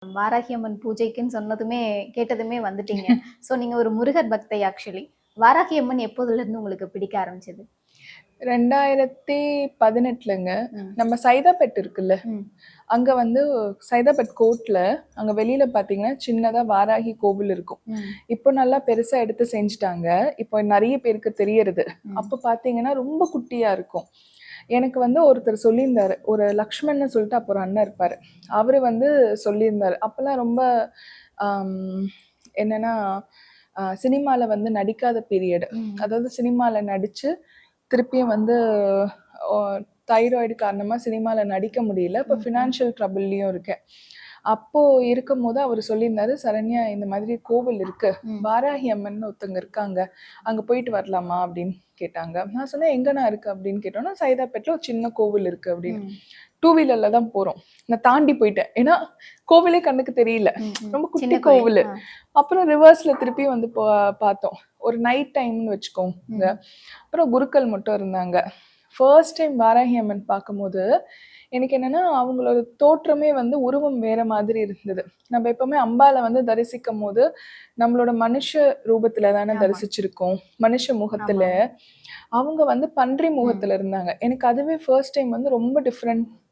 வாராகி அம்மன் பூஜைக்குன்னு சொன்னதுமே கேட்டதுமே வந்துட்டீங்க. ஸோ நீங்க ஒரு முருகர் பக்தை ஆக்சுவலி. வாராகி அம்மன் எப்போதுலேருந்து உங்களுக்கு பிடிக்க ஆரம்பிச்சது? 2018ங்க. ம். நம்ம சைதாப்பேட் இருக்குல்ல, ம். அங்க வந்து சைதாப்பேட் கோர்ட்ல அங்க வெளியில பார்த்தீங்கன்னா, சின்னதா வாராகி கோவில் இருக்கும். ம். இப்போ நல்லா பெருசா எடுத்து செஞ்சுட்டாங்க. இப்போ நெறைய பேருக்கு தெரியறது. ம். அப்ப பார்த்தீங்கன்னா, ரொம்ப குட்டியா இருக்கும். எனக்கு வந்து ஒருத்தர் சொல்லியிருந்தாரு. ஒரு லக்ஷ்மண்னு சொல்லிட்டு அப்போ ஒரு அண்ணன் இருப்பாரு. அவரு வந்து சொல்லியிருந்தாரு. அப்பலாம் ரொம்ப அம் என்னன்னா, சினிமால வந்து நடிக்காத பீரியடு. ம். அதாவது சினிமால நடிச்சு திருப்பியும் வந்து ஒ தைராய்டு காரணமா சினிமால நடிக்க முடியல. இப்ப ம். ஃபினான்ஷியல் ட்ரபிள்லயும் இருக்கேன். அப்போ இருக்கும்போது அவரு சொல்லியிருந்தாரு, "சரண்யா இந்த மாதிரி கோவில் இருக்கு. ம். வாராகி அம்மன்னு ஒருத்தவங்க இருக்காங்க. அங்க போயிட்டு வரலாமா?" அப்படின்னு கேட்டாங்க. நான் சொன்னேன், "எங்கண்ணா இருக்கு?" அப்படின்னு கேட்டோனே, "சைதாப்பேட்ல ஒரு சின்ன கோவில் இருக்கு" அப்படின்னு. ம். 2 வீலர்ல தான் போறோம். நான் தாண்டி போயிட்டேன். ஏன்னா, கோவிலே கண்ணுக்கு தெரியல. ம். ம். ரொம்ப குட்டி சின்ன கோயில். கோவிலு. ஆ. அப்புறம் ரிவர்ஸ்ல திருப்பி வந்து பார்த்தோம். ஒரு நைட் டைம்னு வச்சுக்கோங்க. ம். அப்புறம் குருக்கள் மட்டும் இருந்தாங்க. ஃபர்ஸ்ட் டைம் வாராகி அம்மன் பார்க்கும்போது, எனக்கு என்னன்னா, அவங்களோட தோற்றமே வந்து உருவம் வேற மாதிரி இருந்தது. நம்ம எப்பவுமே அம்பால வந்து தரிசிக்கும்போது, நம்மளோட மனுஷ ரூபத்துல தானே ஆமா. தரிசிச்சிருக்கோம். மனுஷ முகத்துல. ஆமாமா. அவங்க வந்து பன்றி ம். முகத்துல இருந்தாங்க. எனக்கு அதுவே ஃபர்ஸ்ட் டைம் வந்து ரொம்ப டிஃபரெண்ட்